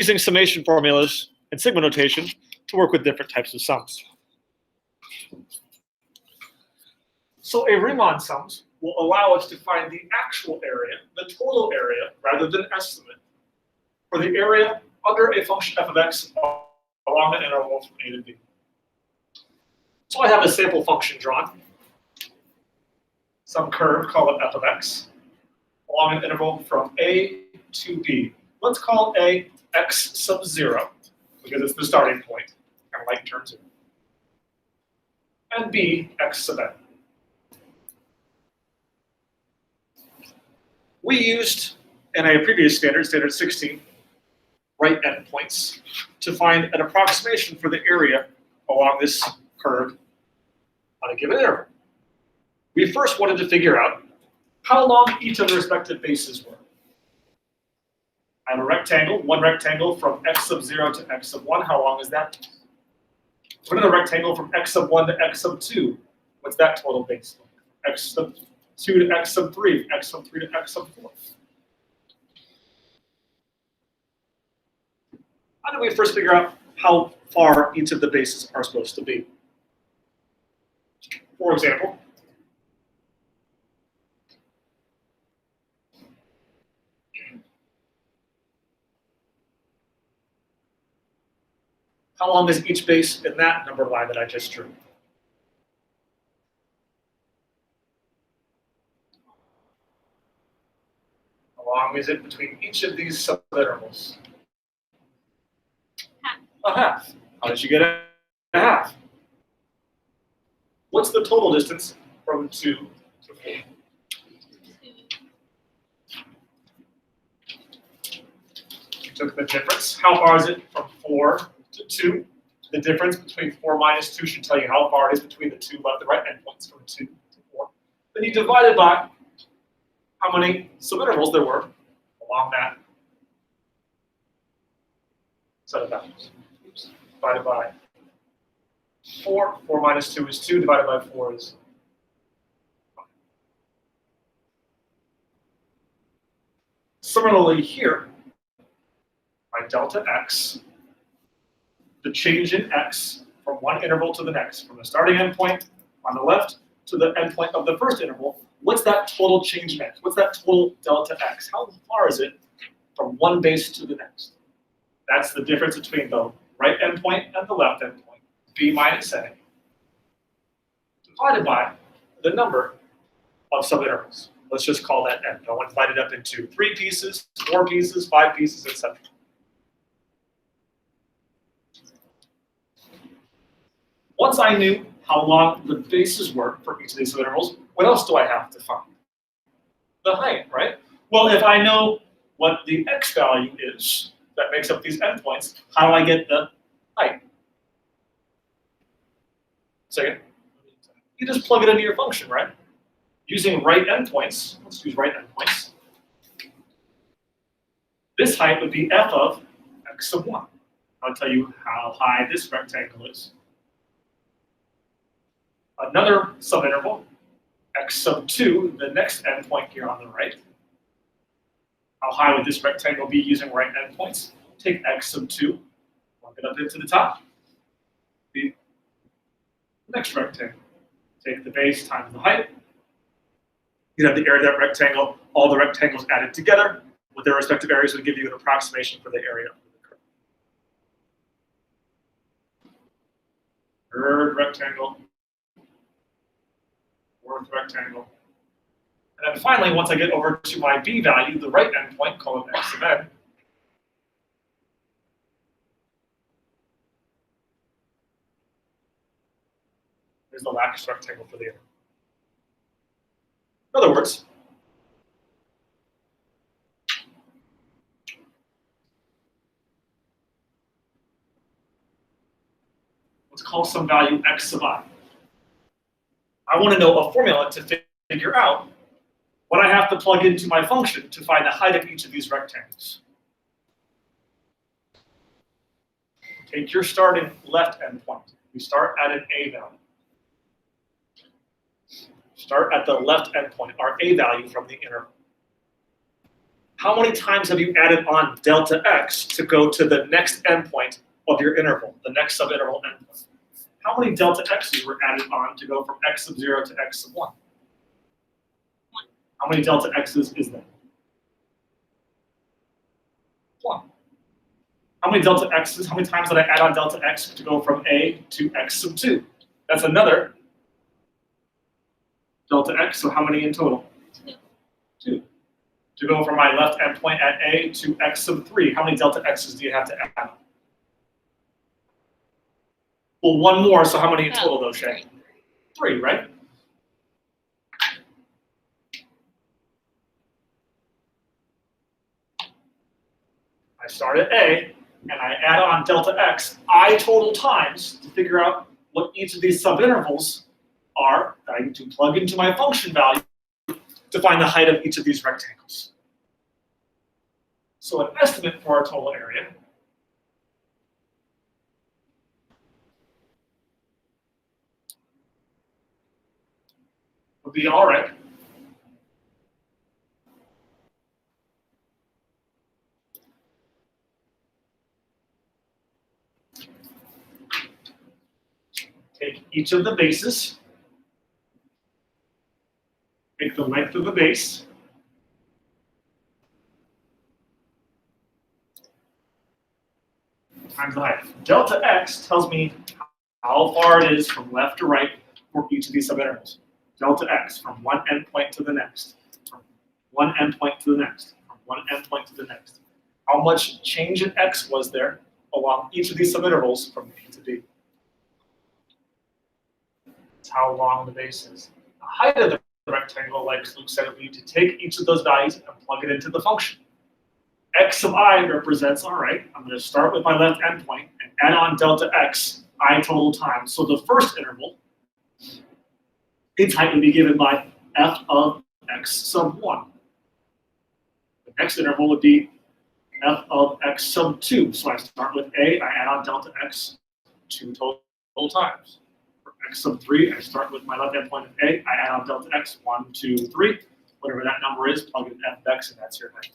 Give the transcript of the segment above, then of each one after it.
using summation formulas and sigma notation to work with different types of sums. So a Riemann sums will allow us to find the actual area, the total area, rather than estimate, for the area under a function f of x along an interval from a to b. So I have a sample function drawn, some curve, call it f of x, along an interval from a to b. Let's call a x sub 0, because it's the starting point, kind of like term 0, and b x sub n. We used, in a previous standard, standard 16, right endpoints to find an approximation for the area along this curve on a given interval. We first wanted to figure out how long each of the respective bases were. I have a rectangle, one rectangle from x sub 0 to x sub 1. How long is that? What is a rectangle from x sub 1 to x sub 2? What's that total base? X sub 2 to x sub 3, x sub 3 to x sub 4. How do we first figure out how far each of the bases are supposed to be? For example, how long is each base in that number line that I just drew? How long is it between each of these subintervals? A half. How did you get a half? What's the total distance from 2 to 4? You took the difference. How far is it from 4 to 2? The difference between 4 minus 2 should tell you how far it is between the two left and right endpoints from 2 to 4. Then you divide it by how many subintervals there were along that set of values. Divided by 4. 4 minus 2 is 2. Divided by 4 is 5. Similarly here, by delta x, the change in x from one interval to the next, from the starting endpoint on the left to the endpoint of the first interval, what's that total change in x? What's that total delta x? How far is it from one base to the next? That's the difference between the right endpoint and the left endpoint, b minus a, divided by the number of subintervals. Let's just call that n. I want to divide it up into 3 pieces, 4 pieces, 5 pieces, etc. Once I knew how long the bases were for each of these subintervals, what else do I have to find? The height, right? Well, if I know what the x value is that makes up these endpoints, how do I get the height? Second, you just plug it into your function, right? Using right endpoints, let's use right endpoints. This height would be f of x sub 1. I'll tell you how high this rectangle is. Another subinterval, x sub 2, the next endpoint here on the right. How high would this rectangle be using right endpoints? Take x sub 2, plug it up into the top. The next rectangle. Take the base times the height. You have the area of that rectangle, all the rectangles added together with their respective areas would give you an approximation for the area of the curve. Third rectangle. Fourth rectangle. And then finally, once I get over to my b value, the right endpoint, call it x sub n, there's the last rectangle for the interval. In other words, let's call some value x sub I. I want to know a formula to figure out what I have to plug into my function to find the height of each of these rectangles. Take your starting left endpoint. We start at an a value. Start at the left endpoint, our a value from the interval. how many times have you added on delta x to go to the next endpoint of your interval, the next subinterval endpoint? How many delta x's were added on to go from x sub 0 to x sub 1? How many delta x's is that? 1. How many delta x's, how many times did I add on delta x to go from a to x sub 2? That's another delta x, so how many in total? 2. To go from my left endpoint at a to x sub 3, how many delta x's do you have to add on? Well, 1 more, so how many in total though, Shay? 3, right? I start at A, and I add on delta x I total times to figure out what each of these subintervals are that I need to plug into my function value to find the height of each of these rectangles. So an estimate for our total area would be, all right, take each of the bases, take the length of the base, times the height. Delta x tells me how far it is from left to right for each of these subintervals. Delta x from one endpoint to the next, from one endpoint to the next, from one endpoint to the next. How much change in x was there along each of these subintervals from A to B? It's how long the base is. The height of the rectangle, like Luke said, we need to take each of those values and plug it into the function. X sub I represents, all right, I'm going to start with my left endpoint and add on delta x I total times. So the first interval, its height would be given by f of x sub 1. The next interval would be f of x sub 2. So I start with A, I add on delta x 2 total times. For x sub 3, I start with my left endpoint of A, I add on delta x 1, 2, 3. Whatever that number is, plug in f of x, and that's your height.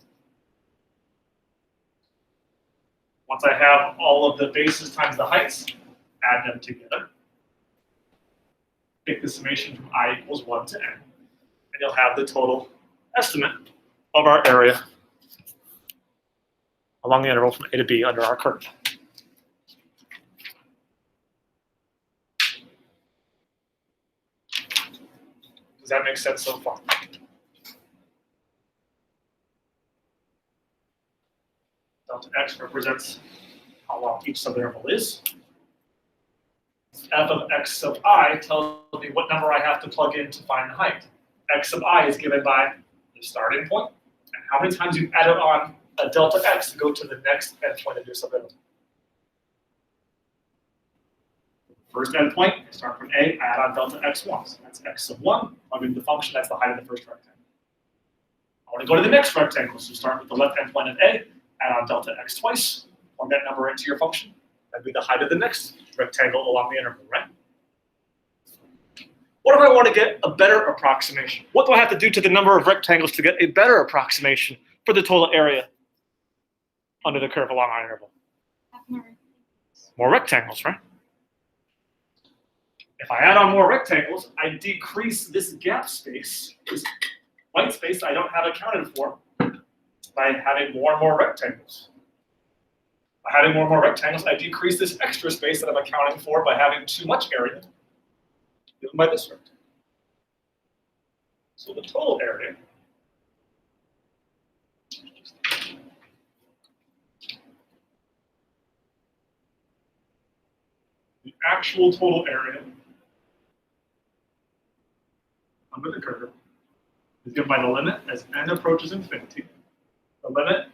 Once I have all of the bases times the heights, add them together. Take the summation from I equals 1 to n, and you'll have the total estimate of our area along the interval from A to B under our curve. Does that make sense so far? Delta x represents how long each subinterval is. F of x sub I tells me what number I have to plug in to find the height. X sub I is given by the starting point and how many times you've added on a delta x to go to the next endpoint of your subinterval. First endpoint, start from A, add on delta x1. So that's x sub 1, plug into the function, that's the height of the first rectangle. I want to go to the next rectangle, so start with the left endpoint of A, add on delta x twice, plug that number into your function. That'd be the height of the next rectangle along the interval, right? What if I want to get a better approximation? What do I have to do to the number of rectangles to get a better approximation for the total area under the curve along our interval? More rectangles, right? If I add on more rectangles, I decrease this gap space, this white space I don't have accounted for, by having more and more rectangles. By having more and more rectangles, I decrease this extra space that I'm accounting for by having too much area given by this rectangle. So the total area the actual total area under the curve is given by the limit as n approaches infinity. The limit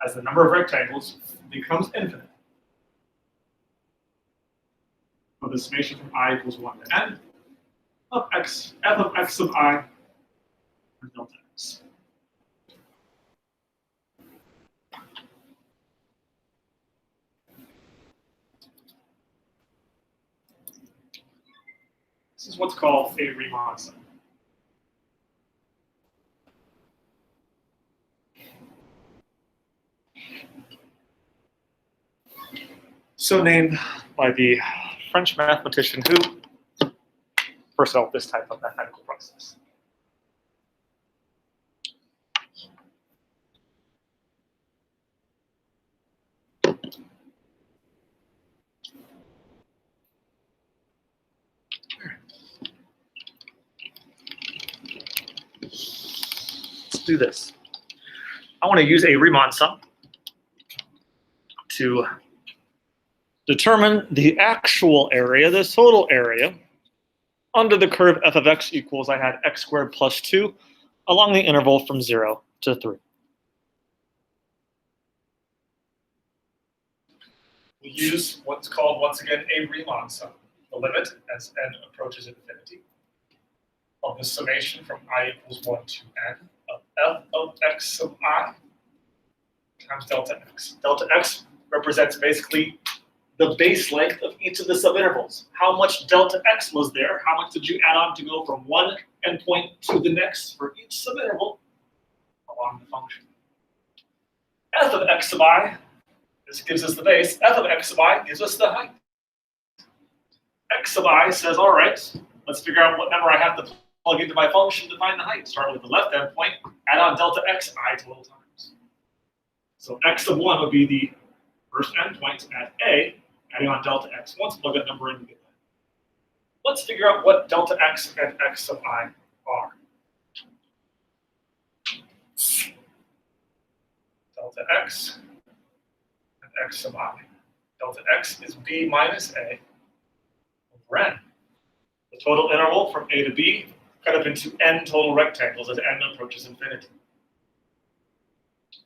as the number of rectangles becomes infinite. So the summation from I equals 1 to n of x, f of x sub I for delta x. This is what's called a Riemann sum. So named by the French mathematician who first developed this type of mathematical process. Let's do this. I want to use a Riemann sum to determine the actual area, the total area, under the curve f of x equals, I had x squared plus 2 along the interval from 0 to 3. We use what's called, once again, a Riemann sum. The limit, as n approaches infinity, of the summation from I equals 1 to n of f of x sub I times delta x. Delta x represents basically the base length of each of the subintervals. How much delta x was there? How much did you add on to go from one endpoint to the next for each subinterval along the function? F of x sub I, this gives us the base. F of x sub I gives us the height. X sub I says, all right, let's figure out what number I have to plug into my function to find the height. Start with the left endpoint, add on delta x I total times. So x sub 1 would be the first endpoint at A, adding on delta x. Once plug that number in to get that. Let's figure out what delta x and x sub I are. Delta x and x sub I. Delta x is b minus a over n. The total interval from a to b cut up into n total rectangles as n approaches infinity.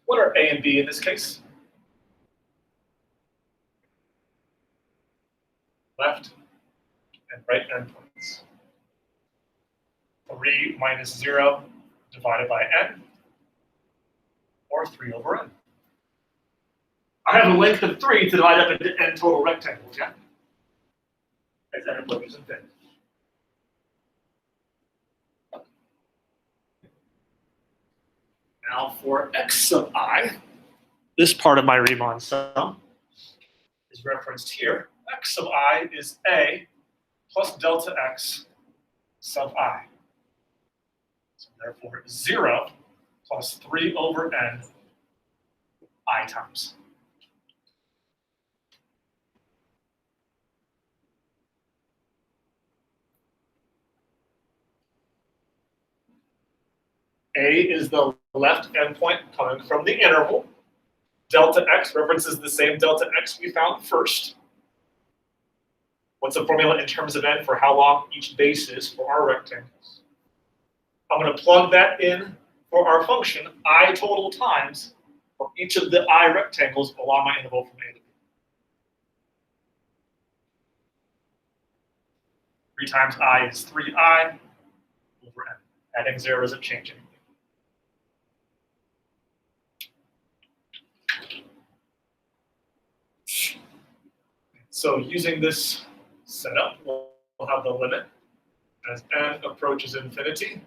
What are a and b in this case? Left and right endpoints. 3 minus 0 divided by n, or 3 over n. I have a length of 3 to divide up into n total rectangles, yeah? As n approaches infinity. Now for x sub I, this part of my Riemann sum is referenced here. X sub I is a plus delta x sub I. So therefore 0 plus 3 over n I times. A is the left endpoint coming from the interval. Delta x references the same delta x we found first. What's the formula in terms of n for how long each base is for our rectangles? I'm going to plug that in for our function I total times for each of the I rectangles along my interval from A to B. 3 times I is 3I over n. Adding 0 doesn't change anything. So using this setup, we'll have the limit as n approaches infinity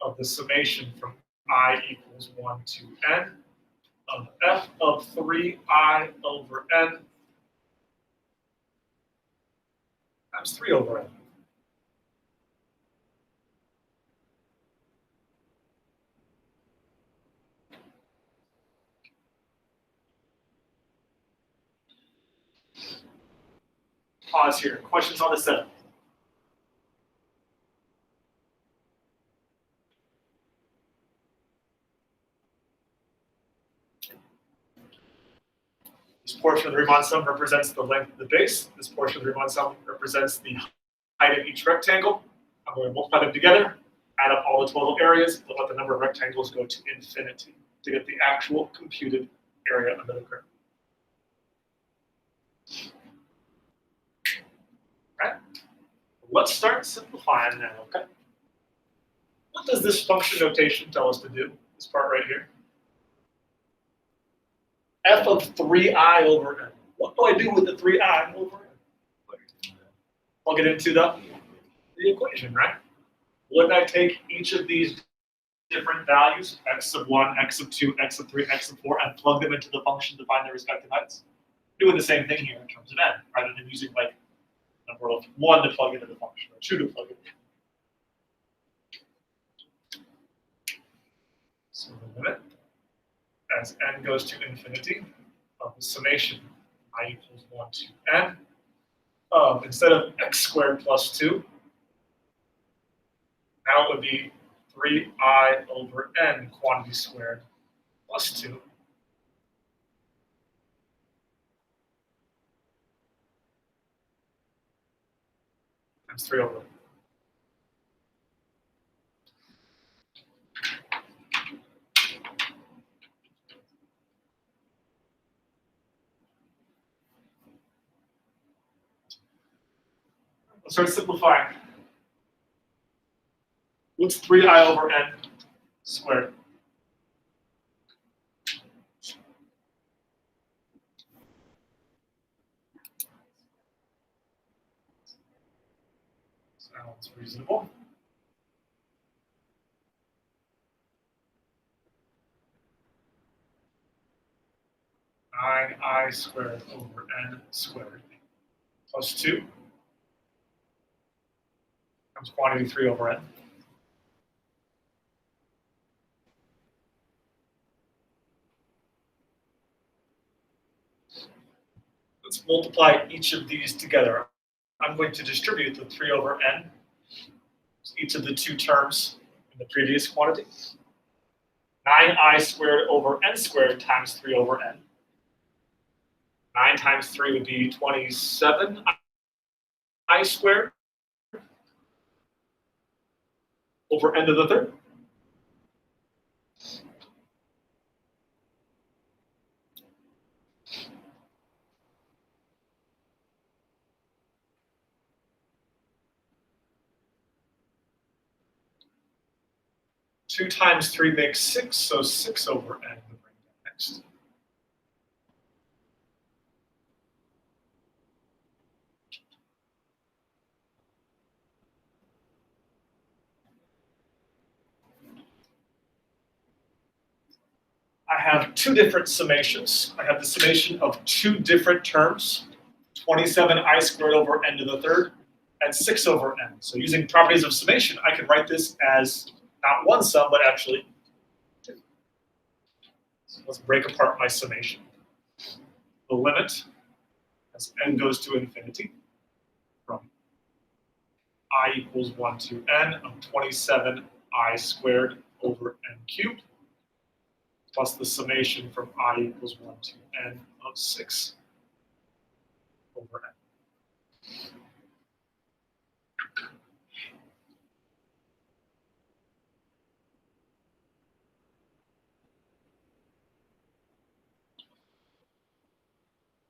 of the summation from I equals 1 to n of f of 3I over n times 3 over n. Pause here. Questions on the setup? This portion of the Riemann sum represents the length of the base. This portion of the Riemann sum represents the height of each rectangle. I'm going to multiply them together, add up all the total areas, and let the number of rectangles go to infinity to get the actual computed area under the curve. Right? Let's start simplifying now, okay? What does this function notation tell us to do? This part right here. F of 3I over n. What do I do with the 3I over n? Plug it into the equation, right? Wouldn't I take each of these different values, x sub 1, x sub 2, x sub 3, x sub 4, and plug them into the function to find their respective heights? doing the same thing here in terms of n, rather than using like number of 1 to plug into the function or 2 to plug it in. So the limit as n goes to infinity of the summation I equals 1 to n of, instead of x squared plus 2, now it would be 3I over n quantity squared plus 2 times 3 over n. Let's start simplifying. What's 3I over n squared? Sounds reasonable. I squared over n squared plus 2 times quantity 3 over n. Let's multiply each of these together. I'm going to distribute the 3 over n, each of the two terms in the previous quantity. 9I squared over n squared times 3 over n. 9 times 3 would be 27I squared over n to the third. Two times 3 makes 6, so 6 over n would bring that next. I have two different summations. I have the summation of two different terms, 27I squared over n to the third, and 6 over n. So using properties of summation, I can write this as not one sum, but actually two. So let's break apart my summation. The limit as n goes to infinity from I equals 1 to n of 27I squared over n cubed plus the summation from I equals 1 to n of 6 over n.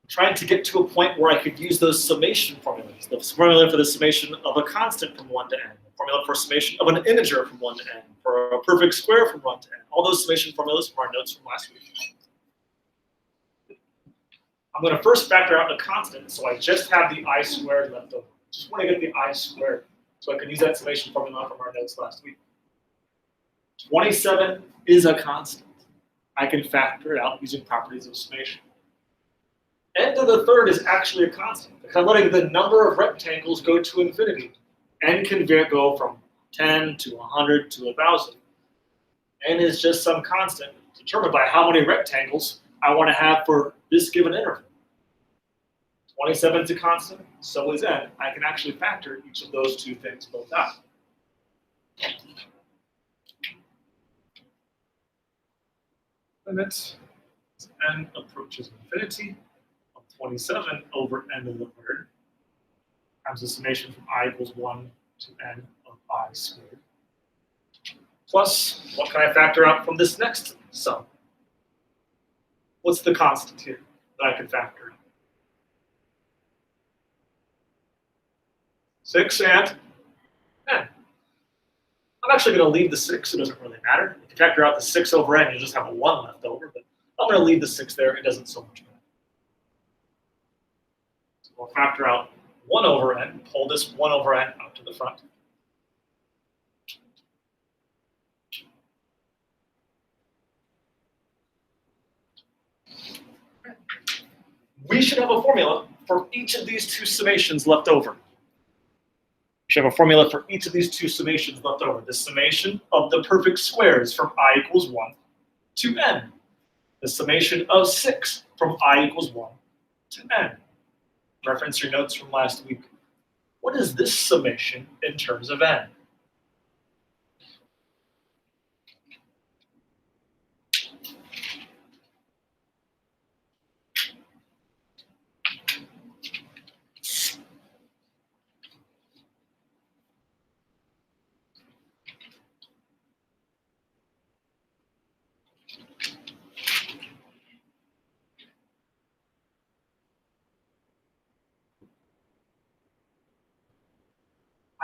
Trying to get to a point where I could use those summation formulas. The formula for the summation of a constant from 1 to n, the formula for summation of an integer from 1 to n, for a perfect square from 1 to n. All those summation formulas from our notes from last week. I'm going to first factor out a constant, so I just have the I squared left over. Just want to get the I squared, so I can use that summation formula from our notes last week. 27 is a constant. I can factor it out using properties of summation. N to the third is actually a constant because I'm letting the number of rectangles go to infinity. N can go from 10 to 100 to 1,000. N is just some constant determined by how many rectangles I want to have for this given interval. 27 is a constant, so is n. I can actually factor each of those two things both out. Limit as n approaches infinity of 27 over n to the third times the summation from I equals 1 to n of I squared. Plus, what can I factor out from this next sum? What's the constant here that I can factor out? 6 and n. I'm actually going to leave the 6. It doesn't really matter. If you factor out the 6 over n, you just have a 1 left over. But I'm going to leave the 6 there. It doesn't so much matter. So we'll factor out 1 over n. Pull this 1 over n out to the front. we should have a formula for each of these two summations left over. We should have a formula for each of these two summations left over. The summation of the perfect squares from I equals 1 to n. The summation of 6 from I equals 1 to n. Reference your notes from last week. What is this summation in terms of n?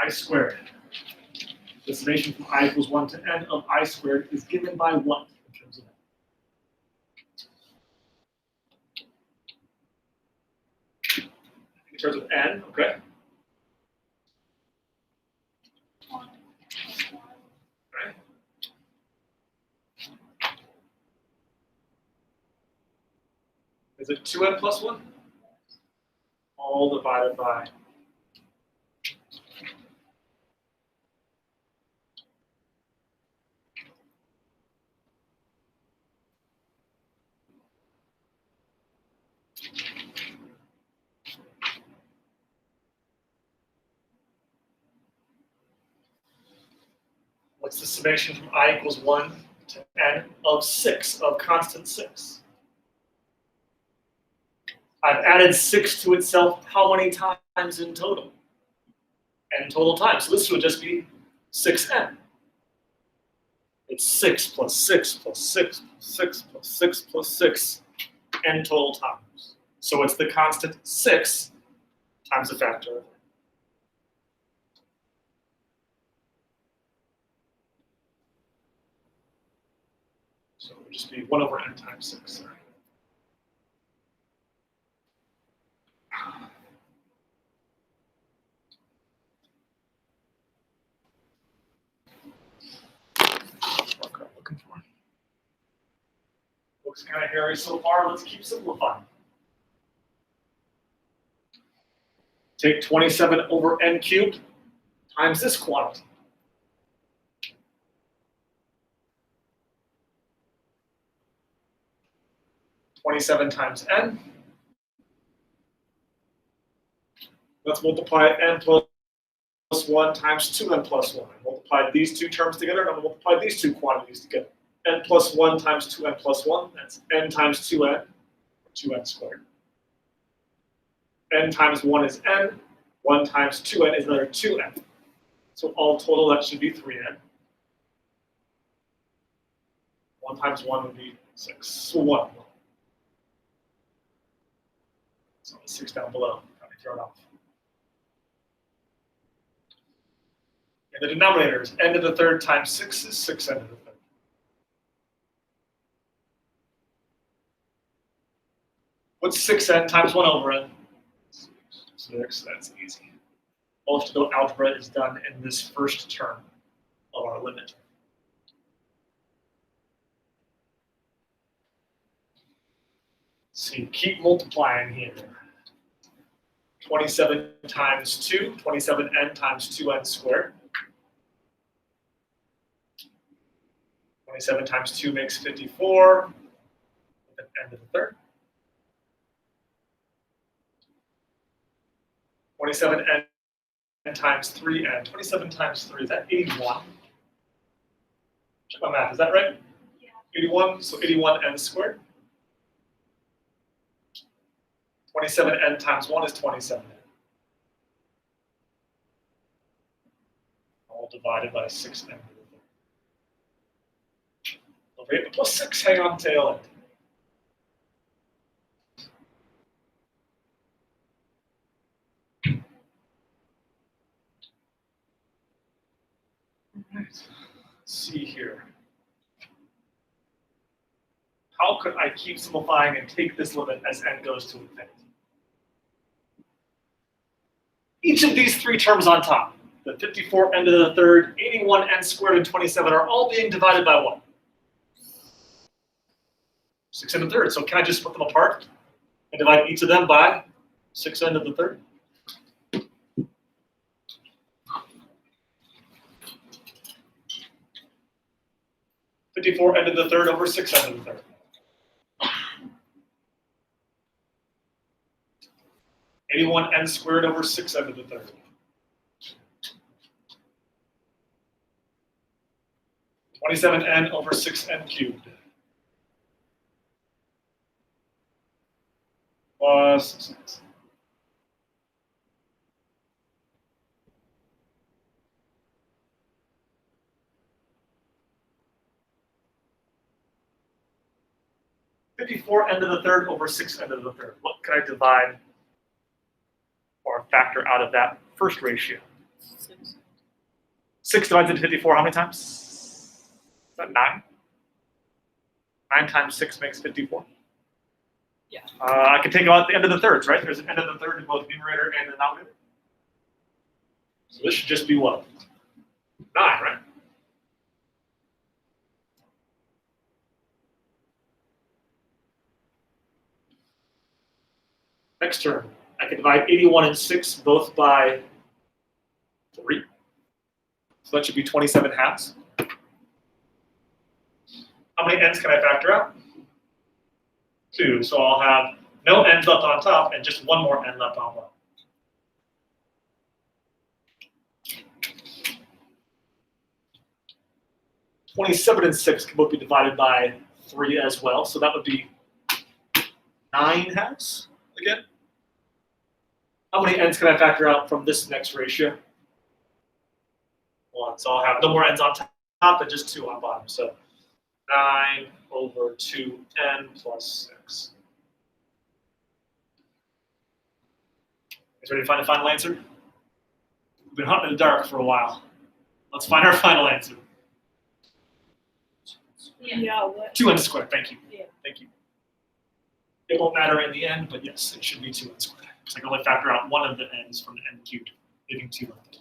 I squared. The summation from I equals 1 to n of I squared is given by what in terms of n? In terms of n, okay. Okay. Is it 2n plus 1? All divided by what's the summation from I equals 1 to n of 6, of constant 6? I've added 6 to itself how many times in total? N total times. So this would just be 6n. It's 6 plus 6 plus 6 plus 6 plus 6 plus 6 n total times. So it's the constant 6 times the factor of n. So it would just be 1 over n times 6. Sorry. What I'm looking for. Looks kind of hairy so far. Let's keep simplifying. Take 27 over n cubed times this quantity. (27 times n). Let's multiply n plus 1 times 2n plus 1. Multiply these two terms together, and I'm going to multiply these two quantities together. N plus 1 times 2n plus 1, that's n times 2n, 2n squared. N times 1 is n, 1 times 2n is another 2n. So all total, that should be 3n. 1 times 1 would be 6. So 1. So 6 down below, probably throw it off. And the denominator is n to the third times 6 is 6n to the third. What's 6n times 1 over n? 6, that's easy. Most of the algebra is done in this first term of our limit. So you keep multiplying here. 27 times 2, 27n times 2n squared. 27 times 2 makes 54, with an n to the third. 27n times 3n. 27 times 3, is that 81? Check my math, is that right? Yeah. 81, so 81n squared. 27n times 1 is 27n. All divided by 6n. Over 8 plus 6, hang on tail end. Right. Let's see here. How could I keep simplifying and take this limit as n goes to infinity? Each of these three terms on top, the 54 n to the third, 81 n squared, and 27 are all being divided by what? 6 n to the third. So can I just split them apart? and divide each of them by 6n to the third. (54n to the third over 6n to the third). 81n squared over 6n to the third. 27n over 6n cubed. Plus 6. (54n to the third over 6n to the third). What can I divide or factor out of that first ratio? 6 divides into 54 how many times? Is that 9? 9 times 6 makes 54. Yeah. I can take out the end of the thirds, right? There's an end of the third in both numerator and denominator. So this should just be what? 9, right? Next term, I can divide 81 and 6 both by 3. So that should be 27 halves. How many n's can I factor out? 2. So I'll have no n's left on top and just one more n left on bottom. (27 and 6 can both be divided by 3 as well. So that would be 9 halves again. How many n's can I factor out from this next ratio? 1. So I'll have no more n's on top and just 2 on bottom. So 9 over 2n plus 6. You guys ready to find the final answer? We've been hunting in the dark for a while. Let's find our final answer. Yeah, what? 2n squared, thank you. Yeah. Thank you. It won't matter in the end, but yes, it should be 2n squared. So I can only factor out one of the n's from the n cubed, leaving 2 left.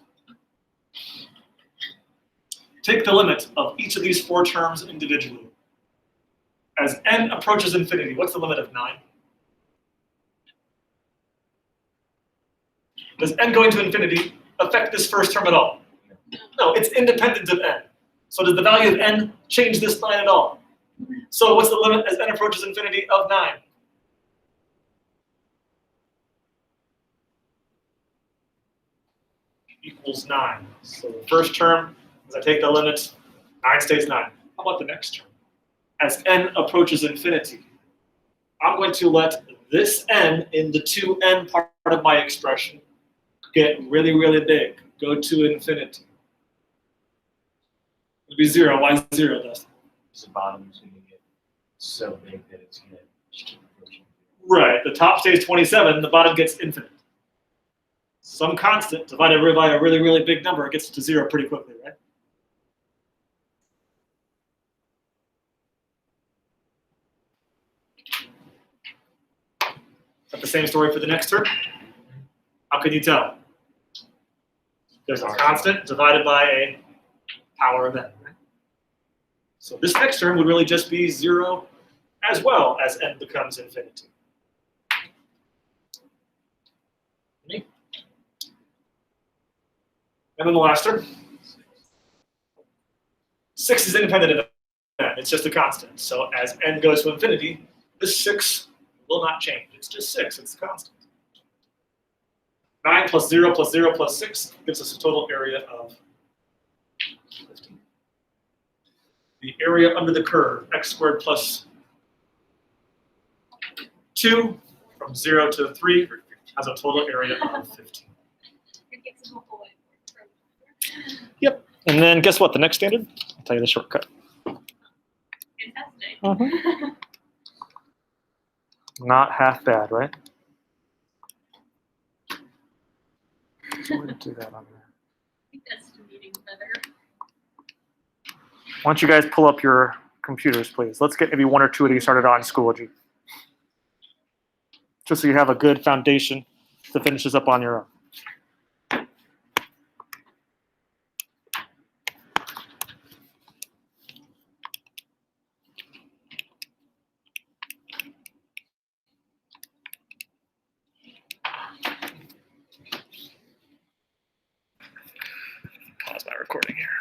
Take the limit of each of these 4 terms individually. As n approaches infinity, what's the limit of 9? Does n going to infinity affect this first term at all? No, it's independent of n. So does the value of n change this 9 at all? So what's the limit as n approaches infinity of 9? Equals 9. So the first term, as I take the limit, 9 stays 9. How about the next term? As n approaches infinity, I'm going to let this n in the 2n part of my expression get really, really big, go to infinity. It'll be 0. Why 0, Dustin? The bottom is going to get so big that it's going to just keep approaching. Right. The top stays 27, the bottom gets infinite. Some constant divided by a really, really big number, it gets to 0 pretty quickly, right? Is that the same story for the next term? How can you tell? There's a constant divided by a power of n. Right? So this next term would really just be 0 as well as n becomes infinity. And then the last term. 6 is independent of n. It's just a constant. So as n goes to infinity, this 6 will not change. It's just 6. It's a constant. 9 plus 0 plus 0 plus 6 gives us a total area of 15. The area under the curve, x squared plus 2 from 0 to 3 has a total area of 15. Yep. And then guess what? The next standard? I'll tell you the shortcut. Fantastic. Not half bad, right? So we're going to do that on there. I think that's the meeting better. Why don't you guys pull up your computers, please? Let's get maybe 1 or 2 of these started on Schoology. Just so you have a good foundation to finish this up on your own. recording here.